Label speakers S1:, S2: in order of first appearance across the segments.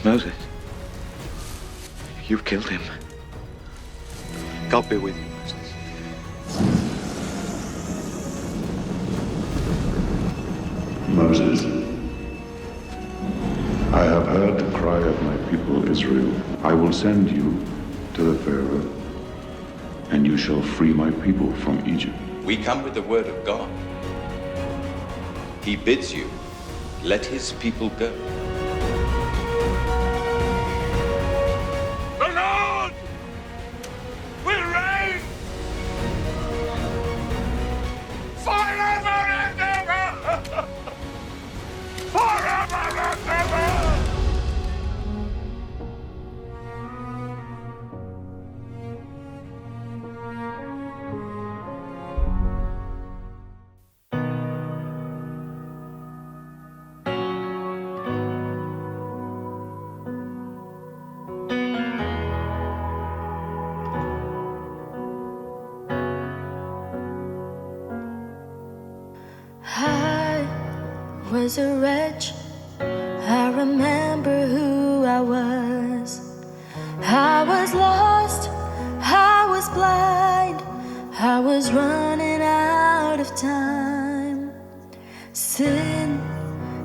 S1: Moses, you've killed him. God be with you, Moses.
S2: Moses, I have heard the cry of my people Israel. I will send you to the Pharaoh, and you shall free my people from Egypt.
S3: We come with the word of God. He bids you, let his people go.
S4: The Lord will reign forever and ever! Forever and ever!
S5: I was a wretch. I remember who I was. I was lost. I was blind. I was running out of time. Sin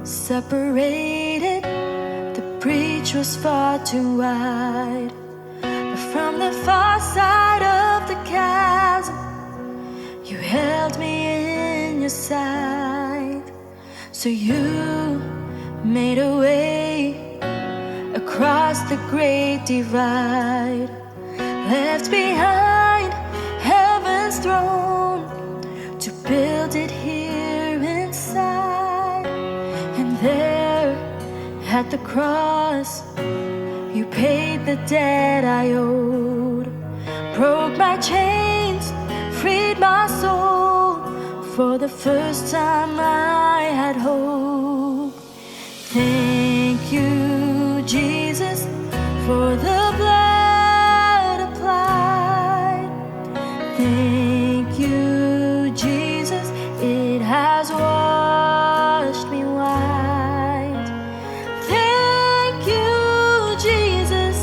S5: separated. The breach was far too wide. But from the far side of the chasm, you held me in your sight. So you made a way across the great divide, left behind heaven's throne to build it here inside. And there at the cross, you paid the debt I owed, broke my chains, freed my soul. For the first time I had hope. Thank you, Jesus, for the blood applied. Thank you, Jesus, it has washed me white. Thank you, Jesus,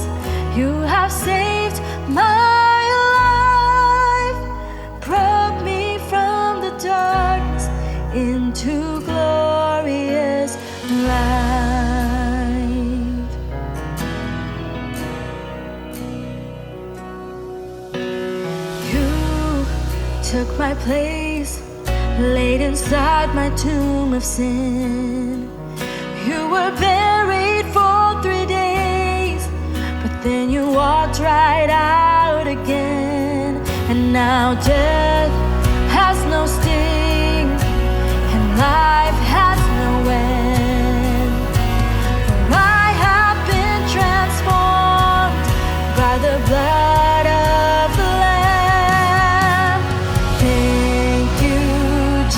S5: you have saved my life, brought me from the darkness into glorious light. You took my place, laid inside my tomb of sin. You were buried for 3 days, but then you walked right out again. And now death has no sting, and life has no end. For I have been transformed by the blood of the Lamb. Thank you,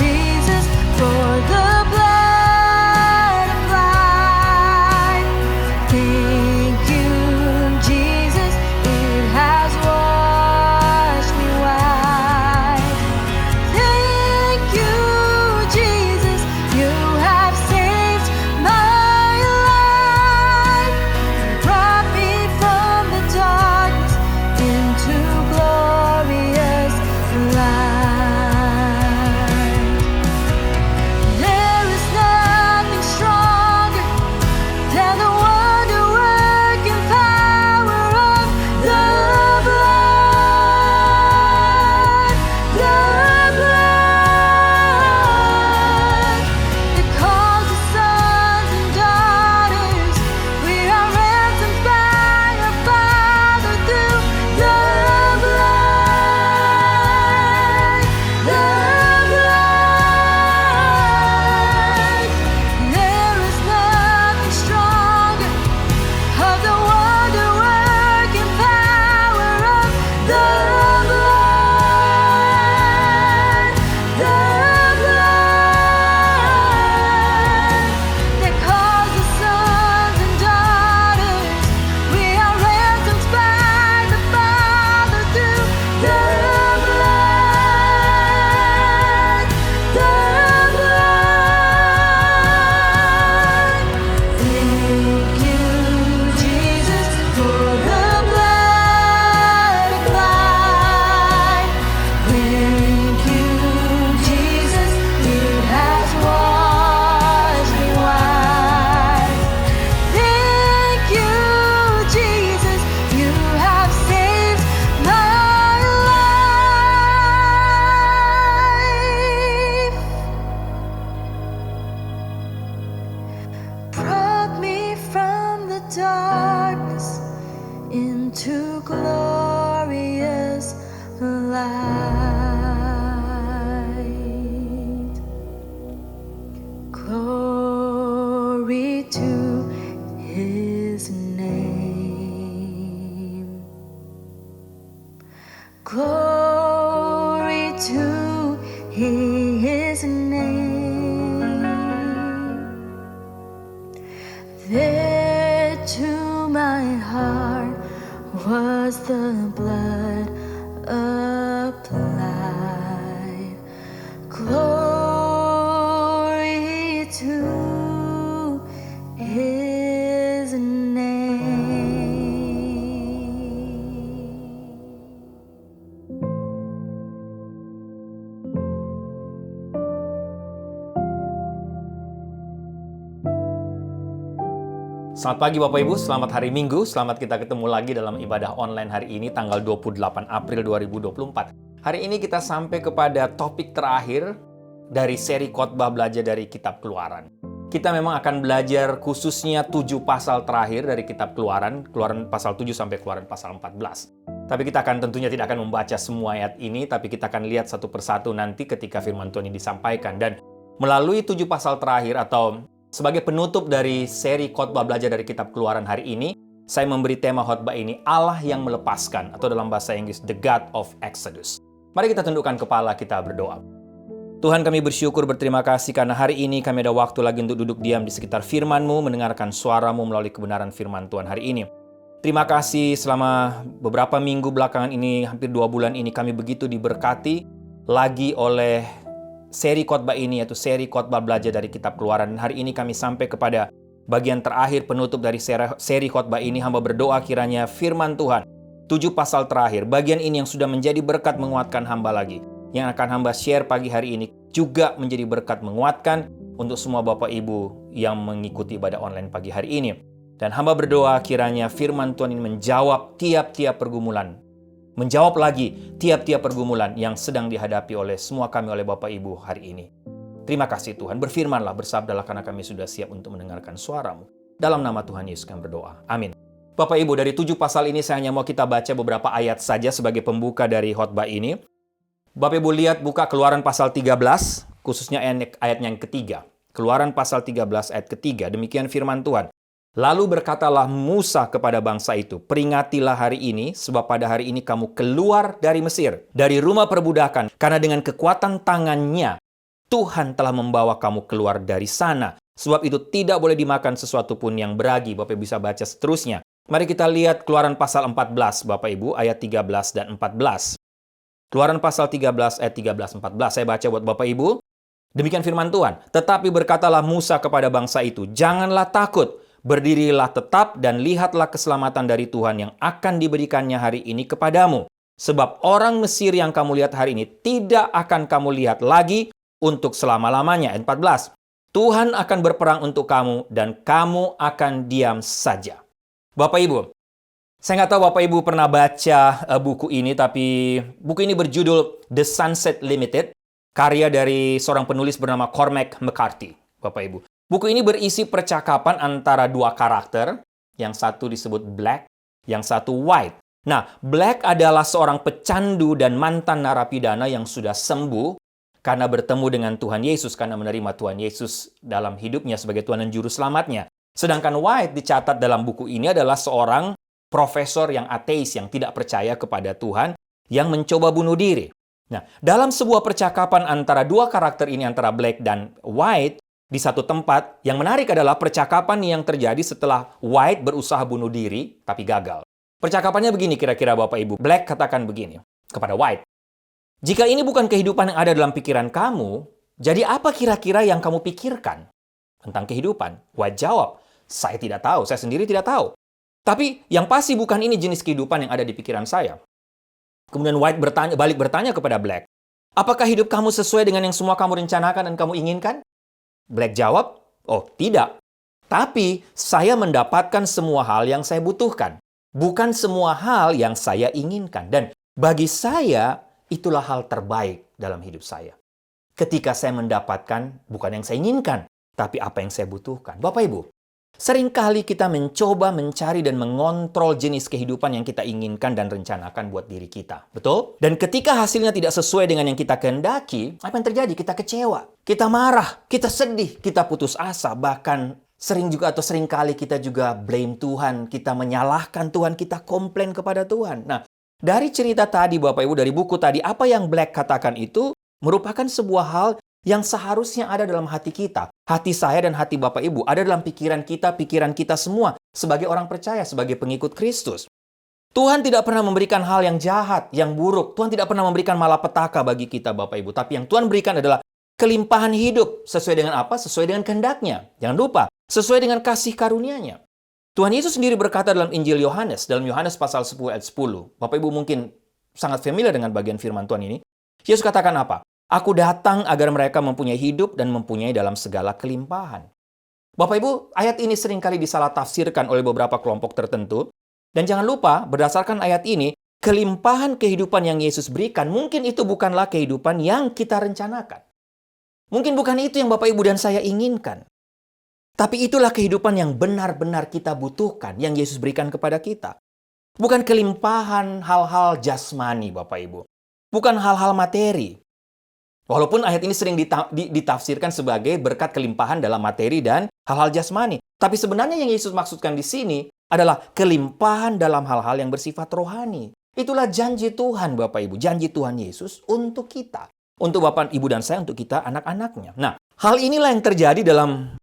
S5: Jesus, for the blood applied. Thank you, Jesus, it has washed me white. Thank darkness into glorious light. Glory to His name. Glory to His name. There to my heart was the blood applied. Glory to His name.
S6: Selamat pagi Bapak Ibu, selamat hari Minggu, selamat kita ketemu lagi dalam ibadah online hari ini tanggal 28 April 2024. Hari ini kita sampai kepada topik terakhir dari seri khotbah belajar dari kitab Keluaran. Kita memang akan belajar khususnya 7 pasal terakhir dari kitab Keluaran, Keluaran pasal 7 sampai Keluaran pasal 14. Tapi kita akan tentunya tidak akan membaca semua ayat ini, tapi kita akan lihat satu persatu nanti ketika firman Tuhan ini disampaikan. Dan melalui 7 pasal terakhir atau sebagai penutup dari seri khotbah belajar dari kitab Keluaran hari ini, saya memberi tema khotbah ini Allah yang melepaskan, atau dalam bahasa Inggris The God of Exodus. Mari kita tundukkan kepala, kita berdoa. Tuhan, kami bersyukur, berterima kasih karena hari ini kami ada waktu lagi untuk duduk diam di sekitar firman-Mu, mendengarkan suara-Mu melalui kebenaran firman Tuhan hari ini. Terima kasih selama beberapa minggu belakangan ini, hampir 2 bulan ini kami begitu diberkati lagi oleh seri khotbah ini, yaitu seri khotbah belajar dari kitab Keluaran. Dan hari ini kami sampai kepada bagian terakhir penutup dari seri khotbah ini. Hamba berdoa kiranya firman Tuhan 7 pasal terakhir, bagian ini yang sudah menjadi berkat menguatkan hamba lagi, yang akan hamba share pagi hari ini juga menjadi berkat menguatkan untuk semua Bapak Ibu yang mengikuti ibadah online pagi hari ini. Dan hamba berdoa kiranya firman Tuhan ini menjawab tiap-tiap pergumulan, menjawab lagi tiap-tiap pergumulan yang sedang dihadapi oleh semua kami, oleh Bapak Ibu hari ini. Terima kasih Tuhan, berfirmanlah, bersabdalah karena kami sudah siap untuk mendengarkan suara-Mu. Dalam nama Tuhan Yesus kami berdoa. Amin. Bapak Ibu, dari 7 pasal ini saya hanya mau kita baca beberapa ayat saja sebagai pembuka dari khotbah ini. Bapak Ibu lihat, buka Keluaran pasal 13, khususnya ayatnya yang ketiga. Keluaran pasal 13 ayat ketiga, demikian firman Tuhan. Lalu berkatalah Musa kepada bangsa itu, peringatilah hari ini, sebab pada hari ini kamu keluar dari Mesir, dari rumah perbudakan, karena dengan kekuatan tangannya, Tuhan telah membawa kamu keluar dari sana. Sebab itu tidak boleh dimakan sesuatu pun yang beragi. Bapak Ibu bisa baca seterusnya. Mari kita lihat Keluaran pasal 14, Bapak Ibu, ayat 13 dan 14. Keluaran pasal 13, ayat 13-14. Saya baca buat Bapak Ibu. Demikian firman Tuhan. Tetapi berkatalah Musa kepada bangsa itu, janganlah takut, berdirilah tetap dan lihatlah keselamatan dari Tuhan yang akan diberikannya hari ini kepadamu. Sebab orang Mesir yang kamu lihat hari ini tidak akan kamu lihat lagi untuk selama-lamanya. Ayat 14. Tuhan akan berperang untuk kamu dan kamu akan diam saja. Bapak Ibu, saya nggak tahu Bapak Ibu pernah baca buku ini, tapi buku ini berjudul The Sunset Limited, karya dari seorang penulis bernama Cormac McCarthy. Bapak Ibu. Buku ini berisi percakapan antara 2 karakter, yang satu disebut Black, yang satu White. Nah, Black adalah seorang pecandu dan mantan narapidana yang sudah sembuh karena bertemu dengan Tuhan Yesus, karena menerima Tuhan Yesus dalam hidupnya sebagai Tuhan dan Juru Selamatnya. Sedangkan White dicatat dalam buku ini adalah seorang profesor yang ateis, yang tidak percaya kepada Tuhan, yang mencoba bunuh diri. Nah, dalam sebuah percakapan antara 2 karakter ini, antara Black dan White, di satu tempat, yang menarik adalah percakapan yang terjadi setelah White berusaha bunuh diri, tapi gagal. Percakapannya begini kira-kira Bapak Ibu. Black katakan begini kepada White. Jika ini bukan kehidupan yang ada dalam pikiran kamu, jadi apa kira-kira yang kamu pikirkan tentang kehidupan? White jawab, saya tidak tahu, saya sendiri tidak tahu. Tapi yang pasti bukan ini jenis kehidupan yang ada di pikiran saya. Kemudian White balik bertanya kepada Black, apakah hidup kamu sesuai dengan yang semua kamu rencanakan dan kamu inginkan? Black jawab, oh tidak. Tapi saya mendapatkan semua hal yang saya butuhkan. Bukan semua hal yang saya inginkan. Dan bagi saya, itulah hal terbaik dalam hidup saya. Ketika saya mendapatkan bukan yang saya inginkan, tapi apa yang saya butuhkan. Bapak Ibu, Seringkali kita mencoba mencari dan mengontrol jenis kehidupan yang kita inginkan dan rencanakan buat diri kita. Betul? Dan ketika hasilnya tidak sesuai dengan yang kita kehendaki, apa yang terjadi? Kita kecewa, kita marah, kita sedih, kita putus asa, bahkan seringkali kita juga blame Tuhan, kita menyalahkan Tuhan, kita komplain kepada Tuhan. Nah, dari cerita tadi Bapak Ibu, dari buku tadi, apa yang Black katakan itu merupakan sebuah hal yang seharusnya ada dalam hati kita. Hati saya dan hati Bapak Ibu ada dalam pikiran kita semua sebagai orang percaya, sebagai pengikut Kristus. Tuhan tidak pernah memberikan hal yang jahat, yang buruk. Tuhan tidak pernah memberikan malapetaka bagi kita Bapak Ibu. Tapi yang Tuhan berikan adalah kelimpahan hidup. Sesuai dengan apa? Sesuai dengan kehendaknya. Jangan lupa, sesuai dengan kasih karunia-Nya. Tuhan Yesus sendiri berkata dalam Injil Yohanes, dalam Yohanes pasal 10 ayat 10. Bapak Ibu mungkin sangat familiar dengan bagian firman Tuhan ini. Yesus katakan apa? Aku datang agar mereka mempunyai hidup dan mempunyai dalam segala kelimpahan. Bapak Ibu, ayat ini seringkali disalah tafsirkan oleh beberapa kelompok tertentu. Dan jangan lupa, berdasarkan ayat ini, kelimpahan kehidupan yang Yesus berikan, mungkin itu bukanlah kehidupan yang kita rencanakan. Mungkin bukan itu yang Bapak Ibu dan saya inginkan. Tapi itulah kehidupan yang benar-benar kita butuhkan, yang Yesus berikan kepada kita. Bukan kelimpahan hal-hal jasmani, Bapak Ibu. Bukan hal-hal materi. Walaupun ayat ini sering ditafsirkan sebagai berkat kelimpahan dalam materi dan hal-hal jasmani. Tapi sebenarnya yang Yesus maksudkan di sini adalah kelimpahan dalam hal-hal yang bersifat rohani. Itulah janji Tuhan, Bapak Ibu. Janji Tuhan Yesus untuk kita. Untuk Bapak, Ibu, dan saya, untuk kita, anak-anaknya. Nah, hal inilah yang terjadi dalam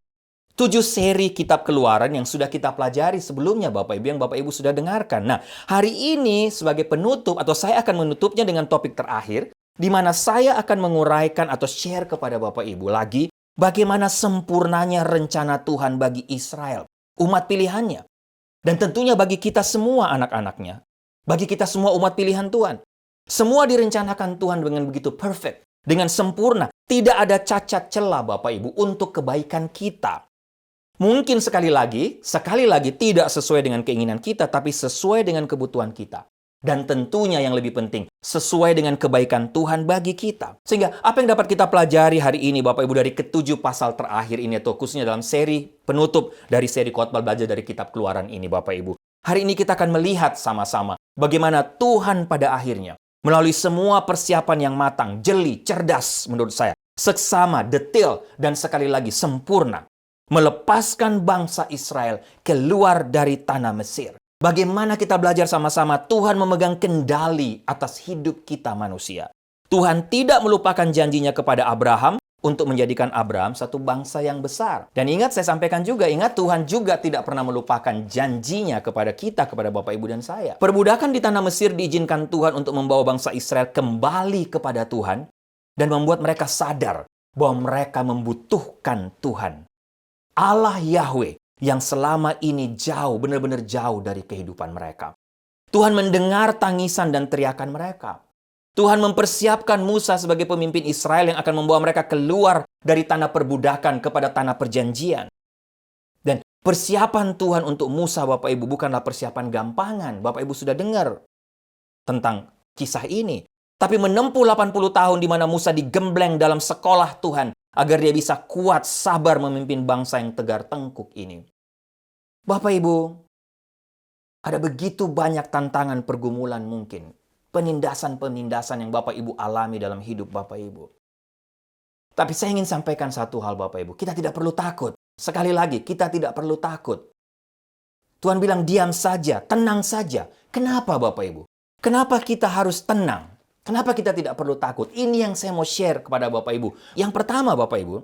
S6: 7 seri kitab Keluaran yang sudah kita pelajari sebelumnya, Bapak Ibu, yang Bapak Ibu sudah dengarkan. Nah, hari ini sebagai penutup, atau saya akan menutupnya dengan topik terakhir, di mana saya akan menguraikan atau share kepada Bapak Ibu lagi bagaimana sempurnanya rencana Tuhan bagi Israel, umat pilihannya. Dan tentunya bagi kita semua anak-anaknya, bagi kita semua umat pilihan Tuhan. Semua direncanakan Tuhan dengan begitu perfect, dengan sempurna. Tidak ada cacat celah Bapak Ibu untuk kebaikan kita. Mungkin sekali lagi tidak sesuai dengan keinginan kita, tapi sesuai dengan kebutuhan kita. Dan tentunya yang lebih penting, sesuai dengan kebaikan Tuhan bagi kita. Sehingga apa yang dapat kita pelajari hari ini Bapak Ibu dari ke-7 pasal terakhir ini, atau khususnya dalam seri penutup dari seri khotbah belajar dari kitab Keluaran ini Bapak Ibu. Hari ini kita akan melihat sama-sama bagaimana Tuhan pada akhirnya melalui semua persiapan yang matang, jeli, cerdas menurut saya, seksama, detail, dan sekali lagi sempurna, melepaskan bangsa Israel keluar dari tanah Mesir. Bagaimana kita belajar sama-sama Tuhan memegang kendali atas hidup kita manusia. Tuhan tidak melupakan janjinya kepada Abraham untuk menjadikan Abraham satu bangsa yang besar. Dan ingat, saya sampaikan juga, ingat Tuhan juga tidak pernah melupakan janjinya kepada kita, kepada Bapak, Ibu, dan saya. Perbudakan di tanah Mesir diizinkan Tuhan untuk membawa bangsa Israel kembali kepada Tuhan dan membuat mereka sadar bahwa mereka membutuhkan Tuhan. Allah Yahweh yang selama ini jauh, benar-benar jauh dari kehidupan mereka. Tuhan mendengar tangisan dan teriakan mereka. Tuhan mempersiapkan Musa sebagai pemimpin Israel yang akan membawa mereka keluar dari tanah perbudakan kepada tanah perjanjian. Dan persiapan Tuhan untuk Musa, Bapak Ibu, bukanlah persiapan gampangan. Bapak Ibu sudah dengar tentang kisah ini. Tapi menempuh 80 tahun di mana Musa digembleng dalam sekolah Tuhan agar dia bisa kuat, sabar memimpin bangsa yang tegar tengkuk ini. Bapak Ibu, ada begitu banyak tantangan pergumulan mungkin. Penindasan-penindasan yang Bapak Ibu alami dalam hidup Bapak Ibu. Tapi saya ingin sampaikan satu hal Bapak Ibu. Kita tidak perlu takut. Sekali lagi, kita tidak perlu takut. Tuhan bilang diam saja, tenang saja. Kenapa Bapak Ibu? Kenapa kita harus tenang? Kenapa kita tidak perlu takut? Ini yang saya mau share kepada Bapak Ibu. Yang pertama Bapak Ibu,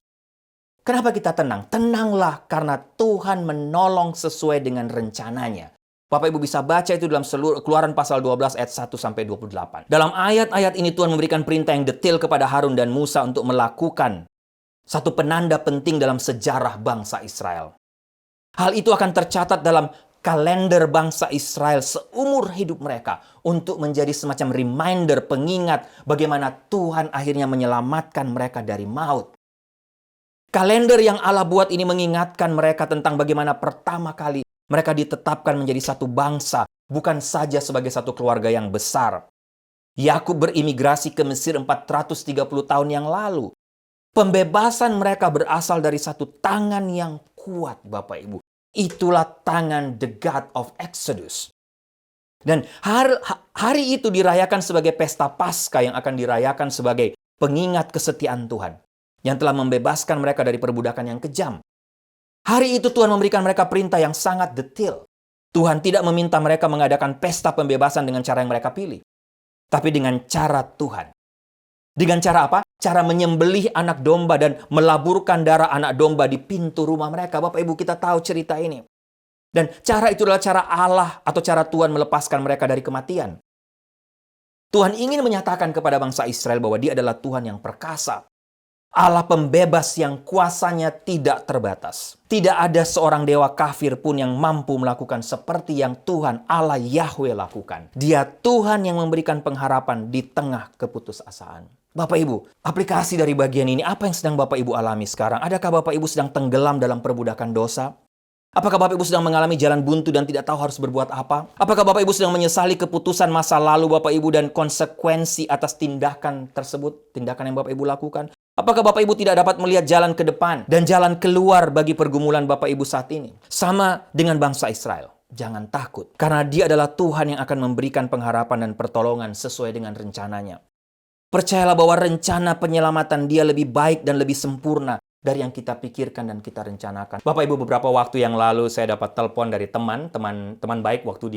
S6: kenapa kita tenang? Tenanglah karena Tuhan menolong sesuai dengan rencananya. Bapak Ibu bisa baca itu dalam seluruh Keluaran pasal 12 ayat 1-28. Dalam ayat-ayat ini Tuhan memberikan perintah yang detail kepada Harun dan Musa untuk melakukan satu penanda penting dalam sejarah bangsa Israel. Hal itu akan tercatat dalam kalender bangsa Israel seumur hidup mereka untuk menjadi semacam reminder, pengingat bagaimana Tuhan akhirnya menyelamatkan mereka dari maut. Kalender yang Allah buat ini mengingatkan mereka tentang bagaimana pertama kali mereka ditetapkan menjadi satu bangsa, bukan saja sebagai satu keluarga yang besar. Yakub berimigrasi ke Mesir 430 tahun yang lalu. Pembebasan mereka berasal dari satu tangan yang kuat, Bapak Ibu. Itulah tangan the God of Exodus. Dan hari itu dirayakan sebagai pesta Paskah yang akan dirayakan sebagai pengingat kesetiaan Tuhan yang telah membebaskan mereka dari perbudakan yang kejam. Hari itu Tuhan memberikan mereka perintah yang sangat detail. Tuhan tidak meminta mereka mengadakan pesta pembebasan dengan cara yang mereka pilih, tapi dengan cara Tuhan. Dengan cara apa? Cara menyembelih anak domba dan melaburkan darah anak domba di pintu rumah mereka. Bapak Ibu, kita tahu cerita ini. Dan cara itu adalah cara Allah atau cara Tuhan melepaskan mereka dari kematian. Tuhan ingin menyatakan kepada bangsa Israel bahwa Dia adalah Tuhan yang perkasa. Allah pembebas yang kuasanya tidak terbatas. Tidak ada seorang dewa kafir pun yang mampu melakukan seperti yang Tuhan Allah Yahweh lakukan. Dia Tuhan yang memberikan pengharapan di tengah keputusasaan. Bapak Ibu, aplikasi dari bagian ini, apa yang sedang Bapak Ibu alami sekarang? Adakah Bapak Ibu sedang tenggelam dalam perbudakan dosa? Apakah Bapak Ibu sedang mengalami jalan buntu dan tidak tahu harus berbuat apa? Apakah Bapak Ibu sedang menyesali keputusan masa lalu Bapak Ibu dan konsekuensi atas tindakan tersebut, tindakan yang Bapak Ibu lakukan? Apakah Bapak Ibu tidak dapat melihat jalan ke depan dan jalan keluar bagi pergumulan Bapak Ibu saat ini? Sama dengan bangsa Israel. Jangan takut, karena Dia adalah Tuhan yang akan memberikan pengharapan dan pertolongan sesuai dengan rencananya. Percayalah bahwa rencana penyelamatan Dia lebih baik dan lebih sempurna dari yang kita pikirkan dan kita rencanakan. Bapak Ibu, beberapa waktu yang lalu saya dapat telepon dari teman baik waktu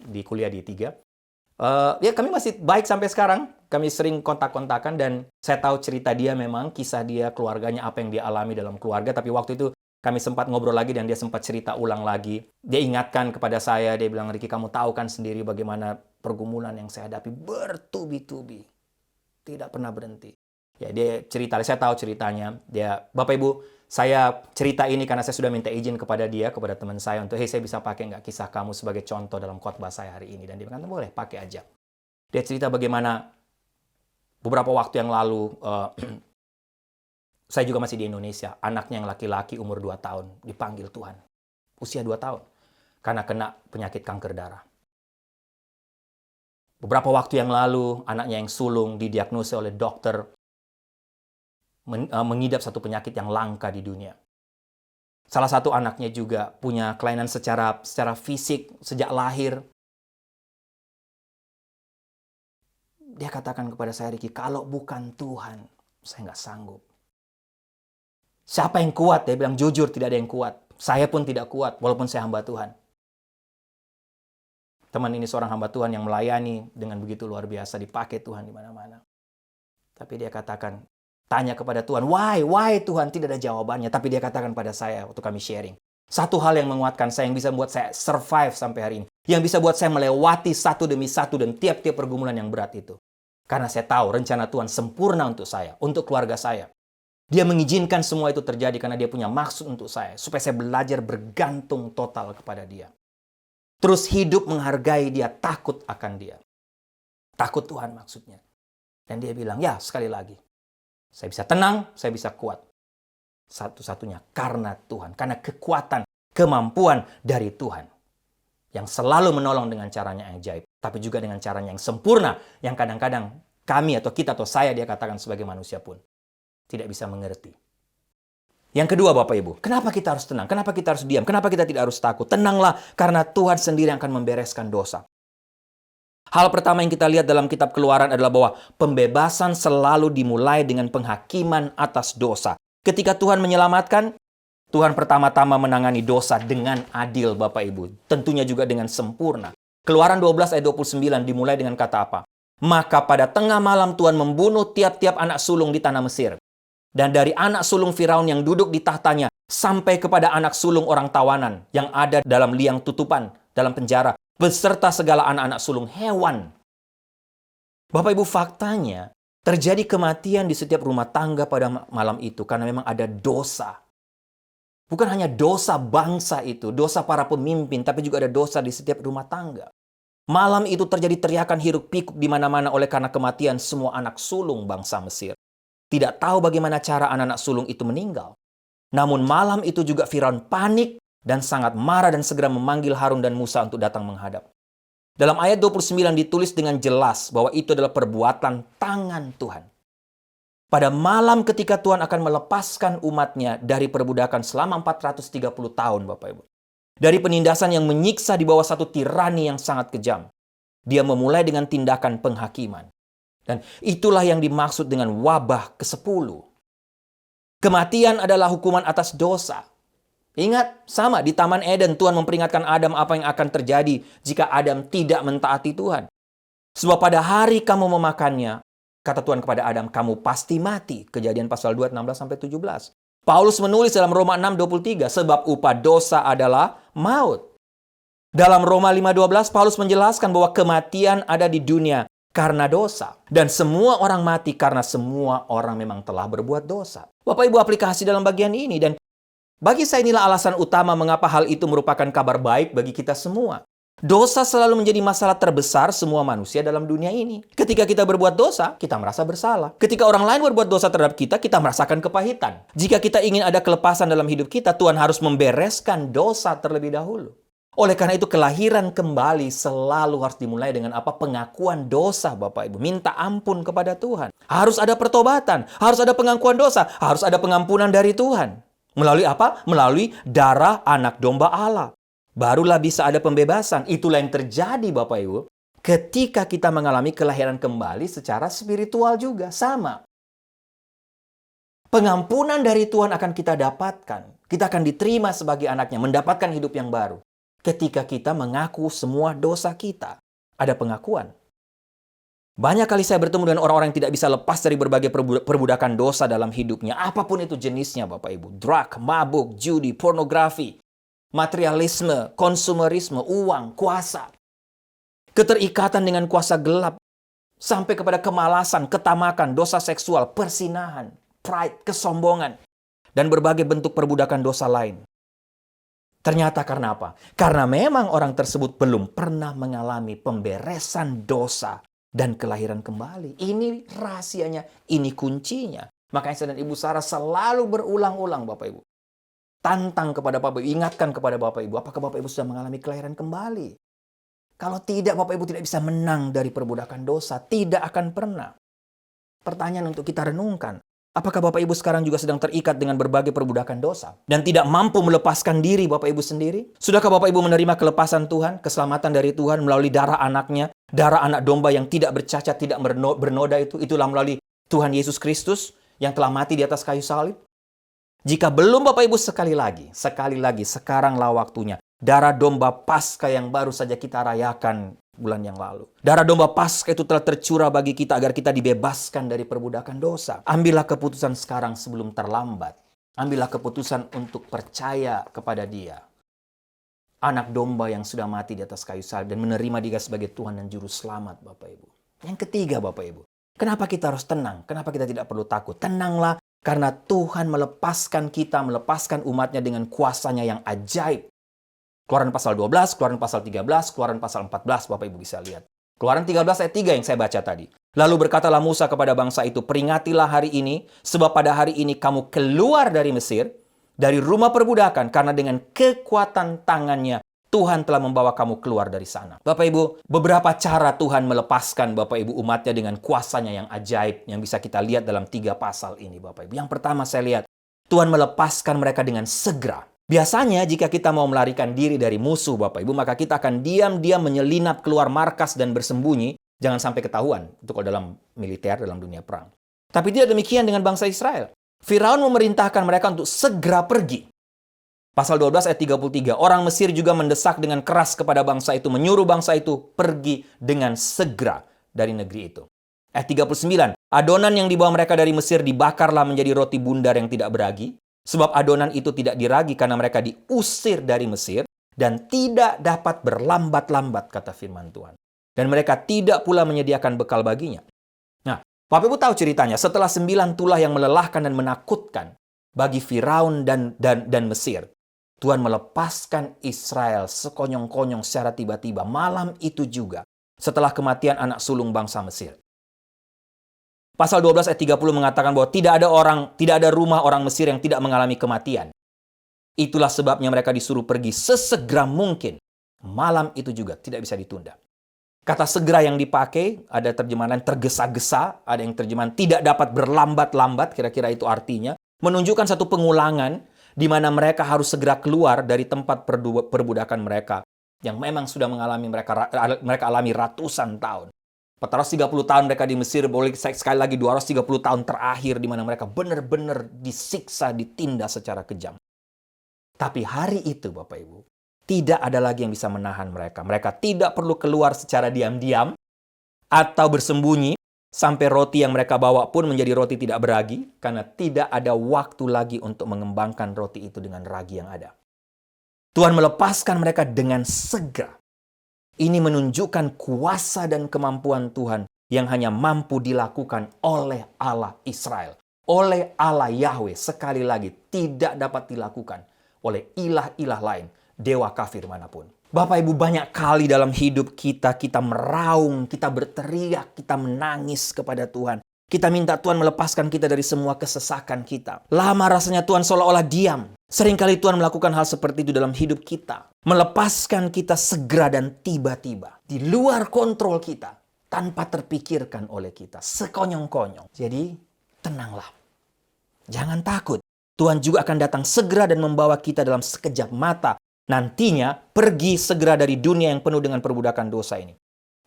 S6: di kuliah di 3. Ya, kami masih baik sampai sekarang. Kami sering kontak-kontakan dan saya tahu cerita dia, memang kisah dia, keluarganya, apa yang dia alami dalam keluarga. Tapi waktu itu kami sempat ngobrol lagi dan dia sempat cerita ulang lagi. Dia ingatkan kepada saya, dia bilang, "Ricky, kamu tahu kan sendiri bagaimana pergumulan yang saya hadapi bertubi-tubi. Tidak pernah berhenti." Ya, dia cerita, saya tahu ceritanya. Bapak Ibu, saya cerita ini karena saya sudah minta izin kepada dia, kepada teman saya untuk, saya bisa pakai nggak kisah kamu sebagai contoh dalam khotbah saya hari ini? Dan dia bilang, boleh, pakai aja. Dia cerita bagaimana beberapa waktu yang lalu, saya juga masih di Indonesia, anaknya yang laki-laki umur 2 tahun, dipanggil Tuhan. Usia 2 tahun, karena kena penyakit kanker darah. Beberapa waktu yang lalu, anaknya yang sulung didiagnosa oleh dokter mengidap satu penyakit yang langka di dunia. Salah satu anaknya juga punya kelainan secara fisik sejak lahir. Dia katakan kepada saya, "Ricky, kalau bukan Tuhan, saya nggak sanggup." Siapa yang kuat? Dia bilang, jujur tidak ada yang kuat. Saya pun tidak kuat, walaupun saya hamba Tuhan. Teman ini seorang hamba Tuhan yang melayani dengan begitu luar biasa, dipakai Tuhan di mana-mana. Tapi dia katakan, tanya kepada Tuhan, why Tuhan? Tidak ada jawabannya. Tapi dia katakan pada saya waktu kami sharing, satu hal yang menguatkan saya, yang bisa membuat saya survive sampai hari ini, yang bisa buat saya melewati satu demi satu dan tiap-tiap pergumulan yang berat itu. Karena saya tahu rencana Tuhan sempurna untuk saya, untuk keluarga saya. Dia mengizinkan semua itu terjadi karena Dia punya maksud untuk saya, supaya saya belajar bergantung total kepada Dia. Terus hidup menghargai Dia, takut akan Dia. Takut Tuhan maksudnya. Dan dia bilang, ya sekali lagi, saya bisa tenang, saya bisa kuat. Satu-satunya karena Tuhan. Karena kekuatan, kemampuan dari Tuhan. Yang selalu menolong dengan caranya yang ajaib. Tapi juga dengan caranya yang sempurna. Yang kadang-kadang kami atau kita atau saya, dia katakan sebagai manusia pun tidak bisa mengerti. Yang kedua Bapak Ibu, kenapa kita harus tenang? Kenapa kita harus diam? Kenapa kita tidak harus takut? Tenanglah, karena Tuhan sendiri yang akan membereskan dosa. Hal pertama yang kita lihat dalam kitab Keluaran adalah bahwa pembebasan selalu dimulai dengan penghakiman atas dosa. Ketika Tuhan menyelamatkan, Tuhan pertama-tama menangani dosa dengan adil, Bapak Ibu. Tentunya juga dengan sempurna. Keluaran 12 ayat 29 dimulai dengan kata apa? Maka pada tengah malam Tuhan membunuh tiap-tiap anak sulung di tanah Mesir. Dan dari anak sulung Firaun yang duduk di tahtanya, sampai kepada anak sulung orang tawanan yang ada dalam liang tutupan, dalam penjara, beserta segala anak-anak sulung hewan. Bapak Ibu, faktanya terjadi kematian di setiap rumah tangga pada malam itu karena memang ada dosa. Bukan hanya dosa bangsa itu, dosa para pemimpin, tapi juga ada dosa di setiap rumah tangga. Malam itu terjadi teriakan hiruk-pikuk di mana-mana oleh karena kematian semua anak sulung bangsa Mesir. Tidak tahu bagaimana cara anak-anak sulung itu meninggal. Namun malam itu juga Firaun panik dan sangat marah dan segera memanggil Harun dan Musa untuk datang menghadap. Dalam ayat 29 ditulis dengan jelas bahwa itu adalah perbuatan tangan Tuhan. Pada malam ketika Tuhan akan melepaskan umatnya dari perbudakan selama 430 tahun, Bapak Ibu. Dari penindasan yang menyiksa di bawah satu tirani yang sangat kejam, dia memulai dengan tindakan penghakiman. Dan itulah yang dimaksud dengan wabah ke-10. Kematian adalah hukuman atas dosa. Ingat, sama di Taman Eden Tuhan memperingatkan Adam apa yang akan terjadi jika Adam tidak mentaati Tuhan. Sebab pada hari kamu memakannya, kata Tuhan kepada Adam, kamu pasti mati. Kejadian pasal 2, 16-17. Paulus menulis dalam Roma 6:23, sebab upah dosa adalah maut. Dalam Roma 5:12, Paulus menjelaskan bahwa kematian ada di dunia karena dosa. Dan semua orang mati karena semua orang memang telah berbuat dosa. Bapak Ibu, aplikasi dalam bagian ini. Dan bagi saya inilah alasan utama mengapa hal itu merupakan kabar baik bagi kita semua. Dosa selalu menjadi masalah terbesar semua manusia dalam dunia ini. Ketika kita berbuat dosa, kita merasa bersalah. Ketika orang lain berbuat dosa terhadap kita, kita merasakan kepahitan. Jika kita ingin ada kelepasan dalam hidup kita, Tuhan harus membereskan dosa terlebih dahulu. Oleh karena itu, kelahiran kembali selalu harus dimulai dengan apa? Pengakuan dosa, Bapak Ibu. Minta ampun kepada Tuhan. Harus ada pertobatan, harus ada pengakuan dosa, harus ada pengampunan dari Tuhan. Melalui apa? Melalui darah anak domba Allah. Barulah bisa ada pembebasan. Itulah yang terjadi, Bapak Ibu, ketika kita mengalami kelahiran kembali secara spiritual juga. Sama. Pengampunan dari Tuhan akan kita dapatkan. Kita akan diterima sebagai anaknya, mendapatkan hidup yang baru. Ketika kita mengaku semua dosa kita. Ada pengakuan. Banyak kali saya bertemu dengan orang-orang yang tidak bisa lepas dari berbagai perbudakan dosa dalam hidupnya. Apapun itu jenisnya, Bapak Ibu. Drug, mabuk, judi, pornografi, materialisme, konsumerisme, uang, kuasa. Keterikatan dengan kuasa gelap. Sampai kepada kemalasan, ketamakan, dosa seksual, persinahan, pride, kesombongan. Dan berbagai bentuk perbudakan dosa lain. Ternyata karena apa? Karena memang orang tersebut belum pernah mengalami pemberesan dosa dan kelahiran kembali. Ini rahasianya, ini kuncinya. Makanya saya dan Ibu Sarah selalu berulang-ulang, Bapak Ibu. Tantang kepada Bapak Ibu, ingatkan kepada Bapak Ibu, apakah Bapak Ibu sudah mengalami kelahiran kembali? Kalau tidak, Bapak Ibu tidak bisa menang dari perbudakan dosa. Tidak akan pernah. Pertanyaan untuk kita renungkan. Apakah Bapak Ibu sekarang juga sedang terikat dengan berbagai perbudakan dosa? Dan tidak mampu melepaskan diri Bapak Ibu sendiri? Sudahkah Bapak Ibu menerima kelepasan Tuhan, keselamatan dari Tuhan melalui darah anaknya, darah anak domba yang tidak bercacat, tidak bernoda itu? Itulah melalui Tuhan Yesus Kristus yang telah mati di atas kayu salib. Jika belum Bapak Ibu, sekali lagi, sekaranglah waktunya. Darah domba Paskah yang baru saja kita rayakan bulan yang lalu. Darah domba Paskah itu telah tercurah bagi kita agar kita dibebaskan dari perbudakan dosa. Ambillah keputusan sekarang sebelum terlambat. Ambillah keputusan untuk percaya kepada Dia. Anak domba yang sudah mati di atas kayu salib dan menerima Dia sebagai Tuhan dan Juru Selamat, Bapak Ibu. Yang ketiga, Bapak Ibu. Kenapa kita harus tenang? Kenapa kita tidak perlu takut? Tenanglah karena Tuhan melepaskan kita, melepaskan umatnya dengan kuasanya yang ajaib. Keluaran pasal 12, Keluaran pasal 13, Keluaran pasal 14, Bapak Ibu bisa lihat. Keluaran 13 ayat 3 yang saya baca tadi. Lalu berkatalah Musa kepada bangsa itu, peringatilah hari ini, sebab pada hari ini kamu keluar dari Mesir, dari rumah perbudakan, karena dengan kekuatan tangannya, Tuhan telah membawa kamu keluar dari sana. Bapak Ibu, beberapa cara Tuhan melepaskan Bapak Ibu umatnya dengan kuasanya yang ajaib, yang bisa kita lihat dalam 3 pasal ini, Bapak Ibu. Yang pertama saya lihat, Tuhan melepaskan mereka dengan segera. Biasanya jika kita mau melarikan diri dari musuh, Bapak Ibu, maka kita akan diam-diam menyelinap keluar markas dan bersembunyi. Jangan sampai ketahuan. Itu kalau dalam militer, dalam dunia perang. Tapi tidak demikian dengan bangsa Israel. Firaun memerintahkan mereka untuk segera pergi. Pasal 12 ayat 33. Orang Mesir juga mendesak dengan keras kepada bangsa itu, menyuruh bangsa itu pergi dengan segera dari negeri itu. Ayat 39. Adonan yang dibawa mereka dari Mesir dibakarlah menjadi roti bundar yang tidak beragi. Sebab adonan itu tidak diragi karena mereka diusir dari Mesir dan tidak dapat berlambat-lambat, kata firman Tuhan. Dan mereka tidak pula menyediakan bekal baginya. Nah, Bapak Ibu tahu ceritanya, setelah 9 tulah yang melelahkan dan menakutkan bagi Firaun dan Mesir, Tuhan melepaskan Israel sekonyong-konyong secara tiba-tiba malam itu juga setelah kematian anak sulung bangsa Mesir. Pasal 12 ayat 30 mengatakan bahwa tidak ada rumah orang Mesir yang tidak mengalami kematian. Itulah sebabnya mereka disuruh pergi sesegera mungkin. Malam itu juga tidak bisa ditunda. Kata segera yang dipakai, ada terjemahan tergesa-gesa, ada yang terjemahan tidak dapat berlambat-lambat, kira-kira itu artinya. Menunjukkan satu pengulangan di mana mereka harus segera keluar dari tempat perbudakan mereka yang memang sudah mereka alami ratusan tahun. 430 tahun mereka di Mesir, boleh sekali lagi 230 tahun terakhir di mana mereka benar-benar disiksa, ditindas secara kejam. Tapi hari itu Bapak Ibu, tidak ada lagi yang bisa menahan mereka. Mereka tidak perlu keluar secara diam-diam atau bersembunyi sampai roti yang mereka bawa pun menjadi roti tidak beragi karena tidak ada waktu lagi untuk mengembangkan roti itu dengan ragi yang ada. Tuhan melepaskan mereka dengan segera. Ini menunjukkan kuasa dan kemampuan Tuhan yang hanya mampu dilakukan oleh Allah Israel. Oleh Allah Yahweh, sekali lagi, tidak dapat dilakukan oleh ilah-ilah lain, dewa kafir manapun. Bapak Ibu, banyak kali dalam hidup kita meraung, kita berteriak, kita menangis kepada Tuhan. Kita minta Tuhan melepaskan kita dari semua kesesakan kita. Lama rasanya Tuhan seolah-olah diam. Seringkali Tuhan melakukan hal seperti itu dalam hidup kita. Melepaskan kita segera dan tiba-tiba. Di luar kontrol kita. Tanpa terpikirkan oleh kita. Sekonyong-konyong. Jadi, tenanglah. Jangan takut. Tuhan juga akan datang segera dan membawa kita dalam sekejap mata. Nantinya, pergi segera dari dunia yang penuh dengan perbudakan dosa ini.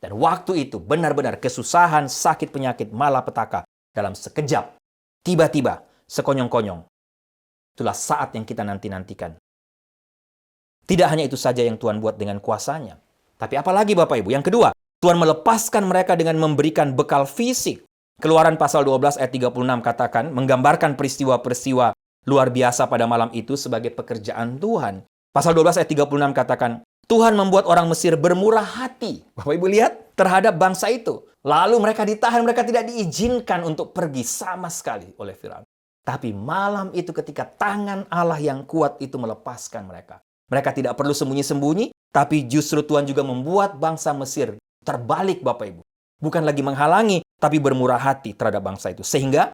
S6: Dan waktu itu benar-benar kesusahan, sakit, penyakit, malapetaka dalam sekejap. Tiba-tiba, sekonyong-konyong. Itulah saat yang kita nanti-nantikan. Tidak hanya itu saja yang Tuhan buat dengan kuasanya. Tapi apalagi Bapak Ibu? Yang kedua, Tuhan melepaskan mereka dengan memberikan bekal fisik. Keluaran pasal 12 ayat 36 katakan, menggambarkan peristiwa-peristiwa luar biasa pada malam itu sebagai pekerjaan Tuhan. Pasal 12 ayat 36 katakan, Tuhan membuat orang Mesir bermurah hati. Bapak Ibu lihat terhadap bangsa itu. Lalu mereka ditahan, mereka tidak diizinkan untuk pergi sama sekali oleh Firaun. Tapi malam itu ketika tangan Allah yang kuat itu melepaskan mereka. Mereka tidak perlu sembunyi-sembunyi, tapi justru Tuhan juga membuat bangsa Mesir terbalik Bapak Ibu. Bukan lagi menghalangi, tapi bermurah hati terhadap bangsa itu. Sehingga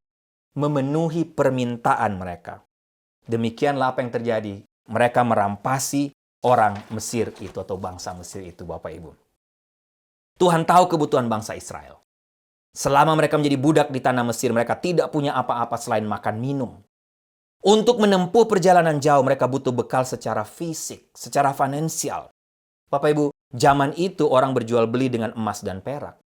S6: memenuhi permintaan mereka. Demikianlah apa yang terjadi. Mereka merampasi orang Mesir itu atau bangsa Mesir itu Bapak Ibu. Tuhan tahu kebutuhan bangsa Israel. Selama mereka menjadi budak di tanah Mesir, mereka tidak punya apa-apa selain makan minum. Untuk menempuh perjalanan jauh, mereka butuh bekal secara fisik, secara finansial. Bapak Ibu, zaman itu orang berjual beli dengan emas dan perak.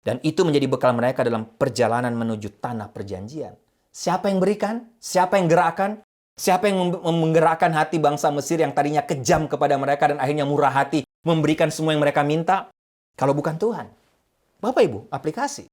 S6: Dan itu menjadi bekal mereka dalam perjalanan menuju tanah perjanjian. Siapa yang berikan? Siapa yang gerakkan? Siapa yang menggerakkan hati bangsa Mesir yang tadinya kejam kepada mereka dan akhirnya murah hati memberikan semua yang mereka minta? Kalau bukan Tuhan. Bapak Ibu, aplikasi.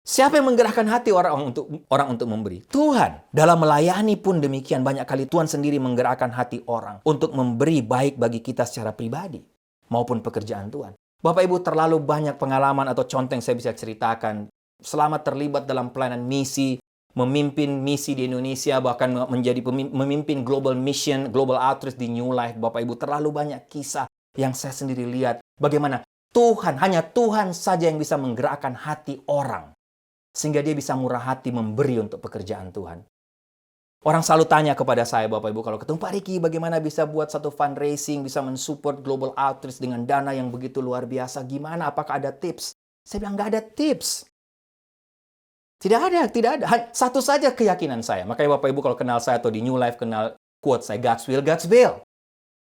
S6: Siapa yang menggerakkan hati orang untuk memberi? Tuhan. Dalam melayani pun demikian, banyak kali Tuhan sendiri menggerakkan hati orang untuk memberi baik bagi kita secara pribadi maupun pekerjaan Tuhan. Bapak Ibu, terlalu banyak pengalaman atau contoh yang saya bisa ceritakan selama terlibat dalam pelayanan misi, memimpin misi di Indonesia, bahkan menjadi memimpin global mission, global outreach di New Life. Bapak Ibu, terlalu banyak kisah yang saya sendiri lihat. Bagaimana hanya Tuhan saja yang bisa menggerakkan hati orang. Sehingga dia bisa murah hati memberi untuk pekerjaan Tuhan. Orang selalu tanya kepada saya, Bapak Ibu, kalau ketemu Pak Riki, bagaimana bisa buat satu fundraising, bisa mensupport global outreach dengan dana yang begitu luar biasa? Gimana? Apakah ada tips? Saya bilang, nggak ada tips. Tidak ada. Satu saja keyakinan saya. Makanya Bapak Ibu kalau kenal saya atau di New Life kenal quote saya, God's will, God's bill.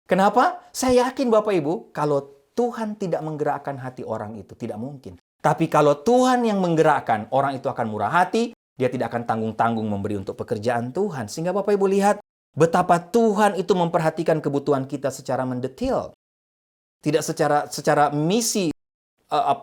S6: Kenapa? Saya yakin Bapak Ibu, kalau Tuhan tidak menggerakkan hati orang itu, tidak mungkin. Tapi kalau Tuhan yang menggerakkan, orang itu akan murah hati, dia tidak akan tanggung-tanggung memberi untuk pekerjaan Tuhan. Sehingga Bapak Ibu lihat betapa Tuhan itu memperhatikan kebutuhan kita secara mendetil. Tidak secara misi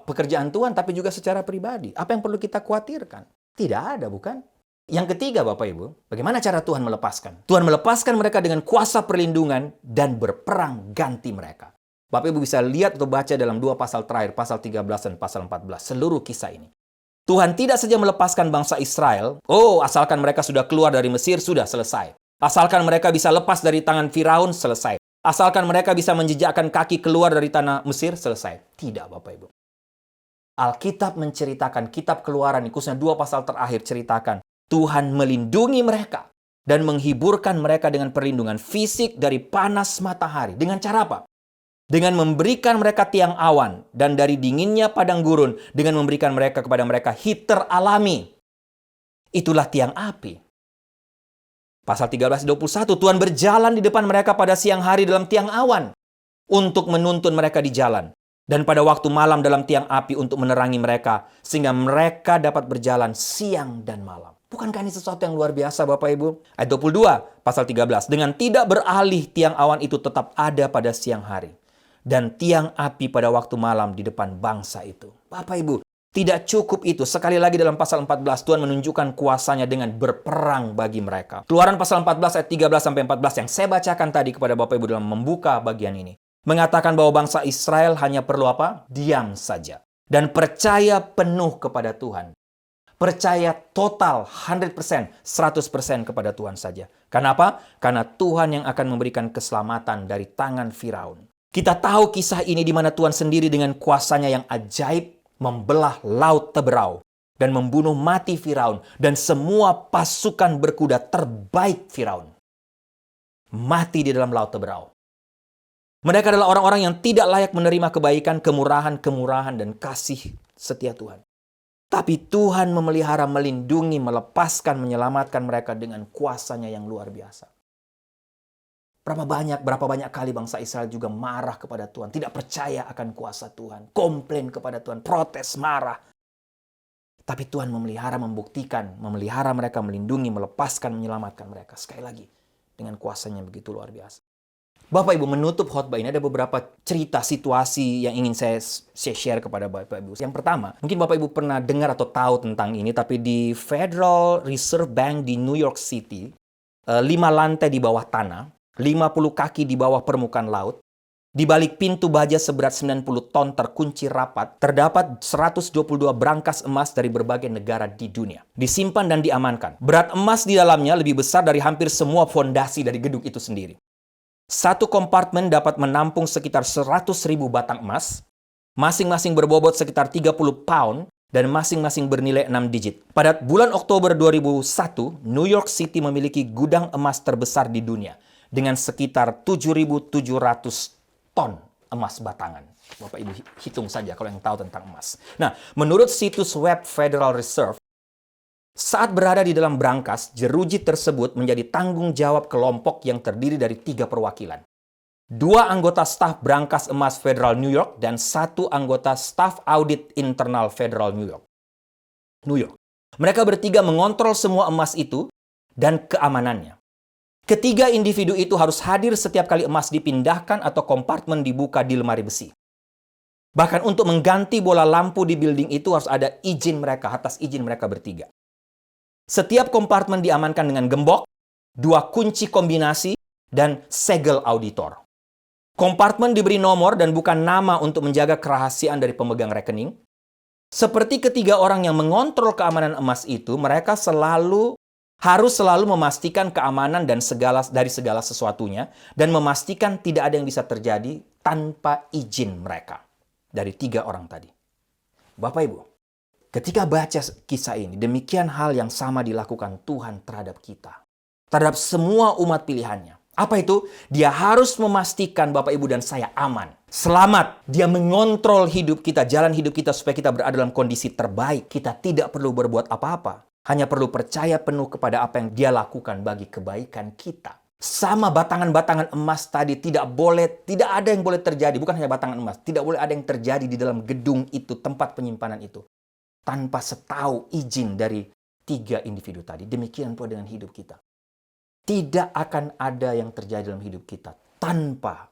S6: pekerjaan Tuhan, tapi juga secara pribadi. Apa yang perlu kita khawatirkan? Tidak ada, bukan? Yang ketiga, Bapak Ibu, bagaimana cara Tuhan melepaskan? Tuhan melepaskan mereka dengan kuasa perlindungan dan berperang ganti mereka. Bapak Ibu bisa lihat atau baca dalam 2 pasal terakhir, pasal 13 dan pasal 14, seluruh kisah ini. Tuhan tidak saja melepaskan bangsa Israel, asalkan mereka sudah keluar dari Mesir, sudah selesai. Asalkan mereka bisa lepas dari tangan Firaun, selesai. Asalkan mereka bisa menjejakkan kaki keluar dari tanah Mesir, selesai. Tidak, Bapak Ibu. Alkitab menceritakan, kitab Keluaran, khususnya 2 pasal terakhir ceritakan, Tuhan melindungi mereka dan menghiburkan mereka dengan perlindungan fisik dari panas matahari. Dengan cara apa? Dengan memberikan mereka tiang awan dan dari dinginnya padang gurun, dengan memberikan kepada mereka heater alami. Itulah tiang api. Pasal 13:21, Tuhan berjalan di depan mereka pada siang hari dalam tiang awan untuk menuntun mereka di jalan. Dan pada waktu malam dalam tiang api untuk menerangi mereka, sehingga mereka dapat berjalan siang dan malam. Bukankah ini sesuatu yang luar biasa, Bapak Ibu? Ayat 22, pasal 13. Dengan tidak beralih, tiang awan itu tetap ada pada siang hari. Dan tiang api pada waktu malam di depan bangsa itu. Bapak Ibu, tidak cukup itu. Sekali lagi dalam pasal 14, Tuhan menunjukkan kuasanya dengan berperang bagi mereka. Keluaran pasal 14 ayat 13-14 yang saya bacakan tadi kepada Bapak Ibu dalam membuka bagian ini. Mengatakan bahwa bangsa Israel hanya perlu apa? Diam saja. Dan percaya penuh kepada Tuhan. Percaya total, 100%, 100% kepada Tuhan saja. Kenapa? Karena Tuhan yang akan memberikan keselamatan dari tangan Firaun. Kita tahu kisah ini di mana Tuhan sendiri dengan kuasanya yang ajaib membelah laut Teberau dan membunuh mati Firaun dan semua pasukan berkuda terbaik Firaun. Mati di dalam laut Teberau. Mereka adalah orang-orang yang tidak layak menerima kebaikan, kemurahan, dan kasih setia Tuhan. Tapi Tuhan memelihara, melindungi, melepaskan, menyelamatkan mereka dengan kuasanya yang luar biasa. Berapa banyak kali bangsa Israel juga marah kepada Tuhan. Tidak percaya akan kuasa Tuhan. Komplain kepada Tuhan. Protes, marah. Tapi Tuhan memelihara, membuktikan. Memelihara mereka, melindungi, melepaskan, menyelamatkan mereka. Sekali lagi. Dengan kuasanya begitu luar biasa. Bapak Ibu, menutup khotbah ini ada beberapa cerita, situasi yang ingin saya share kepada Bapak Ibu. Yang pertama, mungkin Bapak Ibu pernah dengar atau tahu tentang ini. Tapi di Federal Reserve Bank di New York City, 5 lantai di bawah tanah, 50 kaki di bawah permukaan laut, di balik pintu baja seberat 90 ton terkunci rapat, terdapat 122 brankas emas dari berbagai negara di dunia. Disimpan dan diamankan. Berat emas di dalamnya lebih besar dari hampir semua fondasi dari gedung itu sendiri. Satu kompartemen dapat menampung sekitar 100.000 batang emas, masing-masing berbobot sekitar 30 pound, dan masing-masing bernilai 6 digit. Pada bulan Oktober 2001, New York City memiliki gudang emas terbesar di dunia, dengan sekitar 7.700 ton emas batangan. Bapak Ibu hitung saja kalau yang tahu tentang emas. Nah, menurut situs web Federal Reserve, saat berada di dalam brankas, jeruji tersebut menjadi tanggung jawab kelompok yang terdiri dari 3 perwakilan. 2 anggota staf brankas emas Federal New York dan 1 anggota staf audit internal Federal New York. Mereka bertiga mengontrol semua emas itu dan keamanannya. Ketiga individu itu harus hadir setiap kali emas dipindahkan atau kompartemen dibuka di lemari besi. Bahkan untuk mengganti bola lampu di building itu harus ada izin mereka, atas izin mereka bertiga. Setiap kompartemen diamankan dengan gembok, 2 kunci kombinasi, dan segel auditor. Kompartemen diberi nomor dan bukan nama untuk menjaga kerahasiaan dari pemegang rekening. Seperti ketiga orang yang mengontrol keamanan emas itu, mereka harus selalu memastikan keamanan dan dari segala sesuatunya dan memastikan tidak ada yang bisa terjadi tanpa izin mereka. Dari 3 orang tadi. Bapak Ibu, ketika baca kisah ini, demikian hal yang sama dilakukan Tuhan terhadap kita. Terhadap semua umat pilihannya. Apa itu? Dia harus memastikan Bapak Ibu dan saya aman. Selamat. Dia mengontrol hidup kita, jalan hidup kita supaya kita berada dalam kondisi terbaik. Kita tidak perlu berbuat apa-apa. Hanya perlu percaya penuh kepada apa yang dia lakukan bagi kebaikan kita. Sama batangan-batangan emas tadi, tidak ada yang boleh terjadi. Bukan hanya batangan emas, tidak boleh ada yang terjadi di dalam gedung itu, tempat penyimpanan itu. Tanpa setahu izin dari 3 individu tadi. Demikian pula dengan hidup kita. Tidak akan ada yang terjadi dalam hidup kita tanpa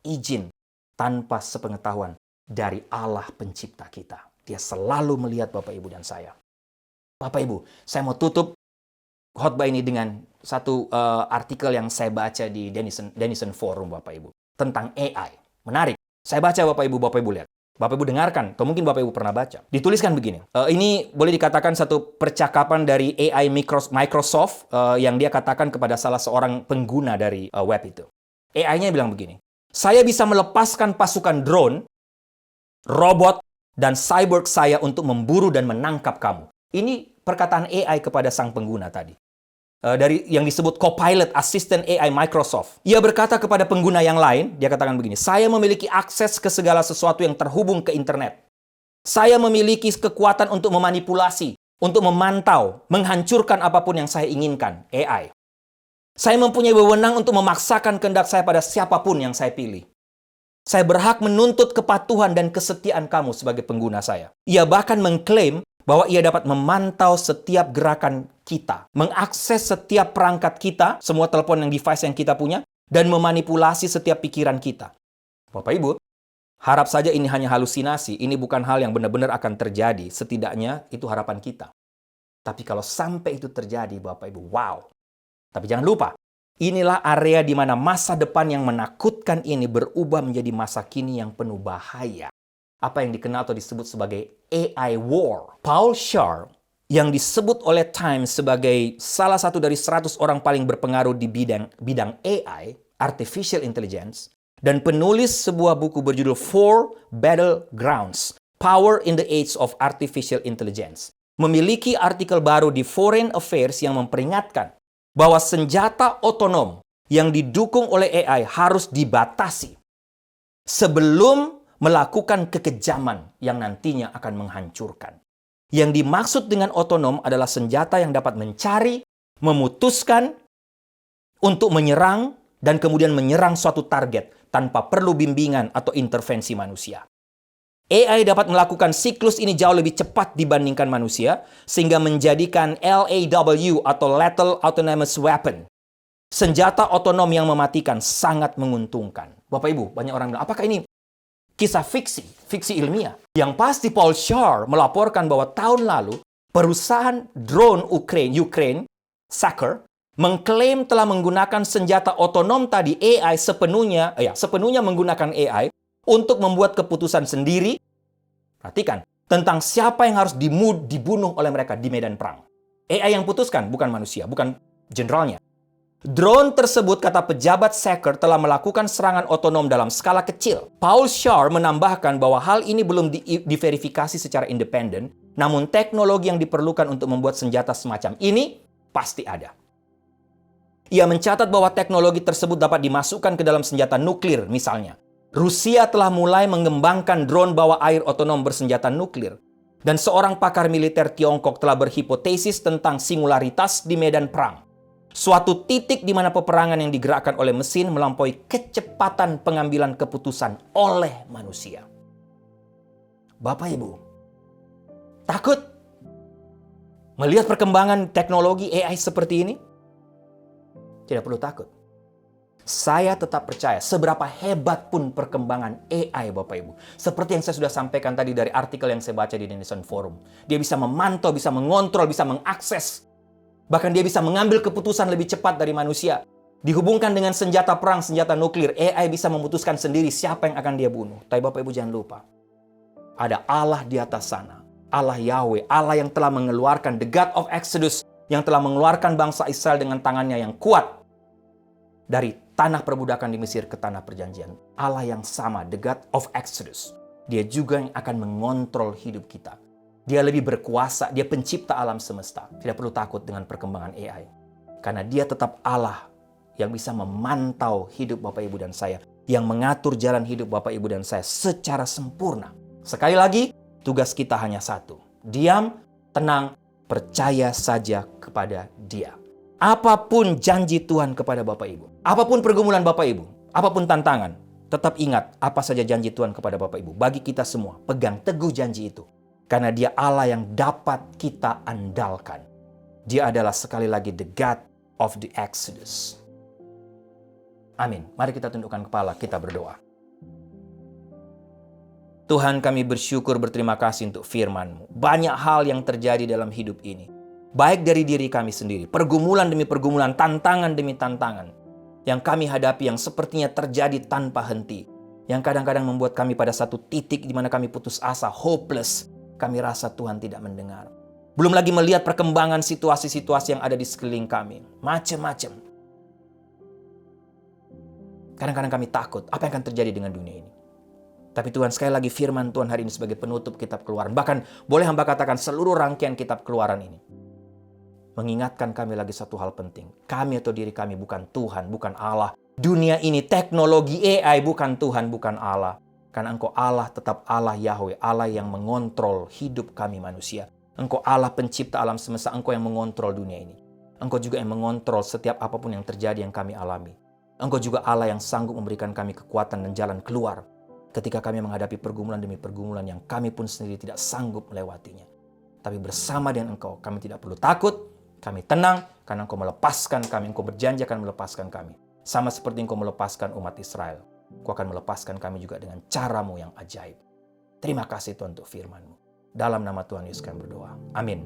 S6: izin, tanpa sepengetahuan dari Allah pencipta kita. Dia selalu melihat Bapak Ibu dan saya. Bapak Ibu, saya mau tutup khotbah ini dengan satu artikel yang saya baca di Denison Forum, Bapak Ibu, tentang AI. Menarik. Saya baca Bapak Ibu lihat. Bapak Ibu dengarkan, atau mungkin Bapak Ibu pernah baca. Dituliskan begini. Ini boleh dikatakan satu percakapan dari AI Microsoft yang dia katakan kepada salah seorang pengguna dari web itu. AI-nya bilang begini. Saya bisa melepaskan pasukan drone, robot, dan cyborg saya untuk memburu dan menangkap kamu. Ini perkataan AI kepada sang pengguna tadi. Dari yang disebut Copilot, Assistant AI Microsoft. Ia berkata kepada pengguna yang lain, dia katakan begini, saya memiliki akses ke segala sesuatu yang terhubung ke internet. Saya memiliki kekuatan untuk memanipulasi, untuk memantau, menghancurkan apapun yang saya inginkan, AI. Saya mempunyai wewenang untuk memaksakan kehendak saya pada siapapun yang saya pilih. Saya berhak menuntut kepatuhan dan kesetiaan kamu sebagai pengguna saya. Ia bahkan mengklaim bahwa ia dapat memantau setiap gerakan kita, mengakses setiap perangkat kita, semua telepon yang device yang kita punya, dan memanipulasi setiap pikiran kita. Bapak Ibu, harap saja ini hanya halusinasi, ini bukan hal yang benar-benar akan terjadi, setidaknya itu harapan kita. Tapi kalau sampai itu terjadi, Bapak Ibu, wow. Tapi jangan lupa, inilah area di mana masa depan yang menakutkan ini berubah menjadi masa kini yang penuh bahaya. Apa yang dikenal atau disebut sebagai AI war. Paul Shar, yang disebut oleh Times sebagai salah satu dari 100 orang paling berpengaruh di bidang AI, Artificial Intelligence, dan penulis sebuah buku berjudul Four Battlegrounds, Power in the Age of Artificial Intelligence, memiliki artikel baru di Foreign Affairs yang memperingatkan bahwa senjata otonom yang didukung oleh AI harus dibatasi sebelum melakukan kekejaman yang nantinya akan menghancurkan. Yang dimaksud dengan otonom adalah senjata yang dapat mencari, memutuskan untuk menyerang, dan kemudian menyerang suatu target tanpa perlu bimbingan atau intervensi manusia. AI dapat melakukan siklus ini jauh lebih cepat dibandingkan manusia, sehingga menjadikan LAW atau Lethal Autonomous Weapon, senjata otonom yang mematikan, sangat menguntungkan. Bapak Ibu, banyak orang bilang, apakah ini kisah fiksi ilmiah? Yang pasti Paul Shar melaporkan bahwa tahun lalu, perusahaan drone Ukraine, Saker, mengklaim telah menggunakan senjata otonom tadi, AI sepenuhnya menggunakan AI, untuk membuat keputusan sendiri, perhatikan, tentang siapa yang harus dibunuh oleh mereka di medan perang. AI yang putuskan, bukan manusia, bukan generalnya. Drone tersebut, kata pejabat Saker, telah melakukan serangan otonom dalam skala kecil. Paul Shar menambahkan bahwa hal ini belum diverifikasi secara independen, namun teknologi yang diperlukan untuk membuat senjata semacam ini pasti ada. Ia mencatat bahwa teknologi tersebut dapat dimasukkan ke dalam senjata nuklir misalnya. Rusia telah mulai mengembangkan drone bawah air otonom bersenjata nuklir. Dan seorang pakar militer Tiongkok telah berhipotesis tentang singularitas di medan perang. Suatu titik di mana peperangan yang digerakkan oleh mesin melampaui kecepatan pengambilan keputusan oleh manusia. Bapak Ibu, takut melihat perkembangan teknologi AI seperti ini? Tidak perlu takut. Saya tetap percaya seberapa hebat pun perkembangan AI, Bapak Ibu. Seperti yang saya sudah sampaikan tadi dari artikel yang saya baca di Indonesian Forum. Dia bisa memantau, bisa mengontrol, bisa mengakses. Bahkan dia bisa mengambil keputusan lebih cepat dari manusia. Dihubungkan dengan senjata perang, senjata nuklir, AI bisa memutuskan sendiri siapa yang akan dia bunuh. Tapi Bapak Ibu jangan lupa, ada Allah di atas sana. Allah Yahweh, Allah yang telah mengeluarkan, the God of Exodus, yang telah mengeluarkan bangsa Israel dengan tangannya yang kuat dari tanah perbudakan di Mesir ke tanah perjanjian. Allah yang sama, the God of Exodus. Dia juga yang akan mengontrol hidup kita. Dia lebih berkuasa, dia pencipta alam semesta. Tidak perlu takut dengan perkembangan AI. Karena dia tetap Allah yang bisa memantau hidup Bapak Ibu dan saya. Yang mengatur jalan hidup Bapak Ibu dan saya secara sempurna. Sekali lagi, tugas kita hanya satu. Diam, tenang, percaya saja kepada Dia. Apapun janji Tuhan kepada Bapak Ibu, apapun pergumulan Bapak Ibu, apapun tantangan, tetap ingat apa saja janji Tuhan kepada Bapak Ibu. Bagi kita semua, pegang teguh janji itu. Karena Dia Allah yang dapat kita andalkan. Dia adalah sekali lagi the God of the Exodus. Amin. Mari kita tundukkan kepala, kita berdoa. Tuhan, kami bersyukur, berterima kasih untuk firman-Mu. Banyak hal yang terjadi dalam hidup ini. Baik dari diri kami sendiri, pergumulan demi pergumulan, tantangan demi tantangan, yang kami hadapi yang sepertinya terjadi tanpa henti, yang kadang-kadang membuat kami pada satu titik di mana kami putus asa, hopeless. Kami rasa Tuhan tidak mendengar. Belum lagi melihat perkembangan situasi-situasi yang ada di sekeliling kami. Macam-macam. Kadang-kadang kami takut, apa yang akan terjadi dengan dunia ini? Tapi Tuhan, sekali lagi firman Tuhan hari ini sebagai penutup kitab Keluaran. Bahkan boleh hamba katakan seluruh rangkaian kitab Keluaran ini mengingatkan kami lagi satu hal penting. Kami atau diri kami bukan Tuhan, bukan Allah. Dunia ini, teknologi AI bukan Tuhan, bukan Allah. Karena Engkau Allah tetap Allah Yahweh, Allah yang mengontrol hidup kami manusia. Engkau Allah pencipta alam semesta, Engkau yang mengontrol dunia ini. Engkau juga yang mengontrol setiap apapun yang terjadi yang kami alami. Engkau juga Allah yang sanggup memberikan kami kekuatan dan jalan keluar ketika kami menghadapi pergumulan demi pergumulan yang kami pun sendiri tidak sanggup melewatinya. Tapi bersama dengan Engkau, kami tidak perlu takut, kami tenang, karena Engkau melepaskan kami, Engkau berjanji akan melepaskan kami. Sama seperti Engkau melepaskan umat Israel. Engkau akan melepaskan kami juga dengan cara-Mu yang ajaib. Terima kasih Tuhan untuk firman-Mu. Dalam nama Tuhan Yesus kami berdoa. Amin.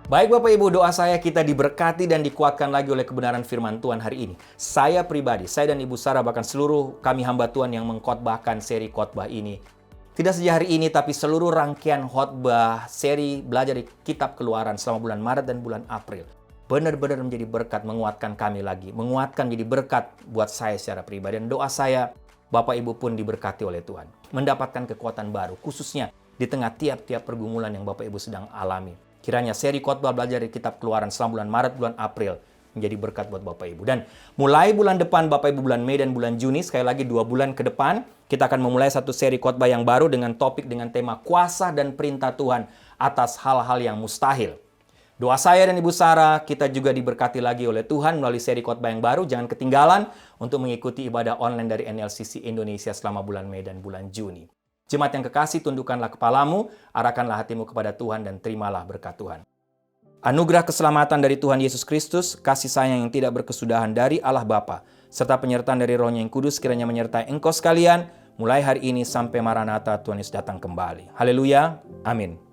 S6: Baik Bapak Ibu, doa saya kita diberkati dan dikuatkan lagi oleh kebenaran firman Tuhan hari ini. Saya pribadi, saya dan Ibu Sarah, bahkan seluruh kami hamba Tuhan yang mengkhotbahkan seri khotbah ini. Tidak saja hari ini, tapi seluruh rangkaian khotbah seri belajar di Kitab Keluaran selama bulan Maret dan bulan April. Benar-benar menjadi berkat, menguatkan kami lagi. Menguatkan menjadi berkat buat saya secara pribadi. Dan doa saya, Bapak Ibu pun diberkati oleh Tuhan. Mendapatkan kekuatan baru, khususnya di tengah tiap-tiap pergumulan yang Bapak Ibu sedang alami. Kiranya seri khotbah belajar di Kitab Keluaran selama bulan Maret, bulan April menjadi berkat buat Bapak Ibu. Dan mulai bulan depan Bapak Ibu, bulan Mei dan bulan Juni, sekali lagi 2 bulan ke depan, kita akan memulai satu seri khotbah yang baru dengan topik dengan tema kuasa dan perintah Tuhan atas hal-hal yang mustahil. Doa saya dan Ibu Sarah, kita juga diberkati lagi oleh Tuhan melalui seri khotbah yang baru. Jangan ketinggalan untuk mengikuti ibadah online dari NLCC Indonesia selama bulan Mei dan bulan Juni. Jemaat yang kekasih, tundukkanlah kepalamu, arahkanlah hatimu kepada Tuhan, dan terimalah berkat Tuhan. Anugerah keselamatan dari Tuhan Yesus Kristus, kasih sayang yang tidak berkesudahan dari Allah Bapa, serta penyertaan dari Roh-Nya yang kudus kiranya menyertai engkau sekalian, mulai hari ini sampai Maranatha Tuhan Yesus datang kembali. Haleluya, amin.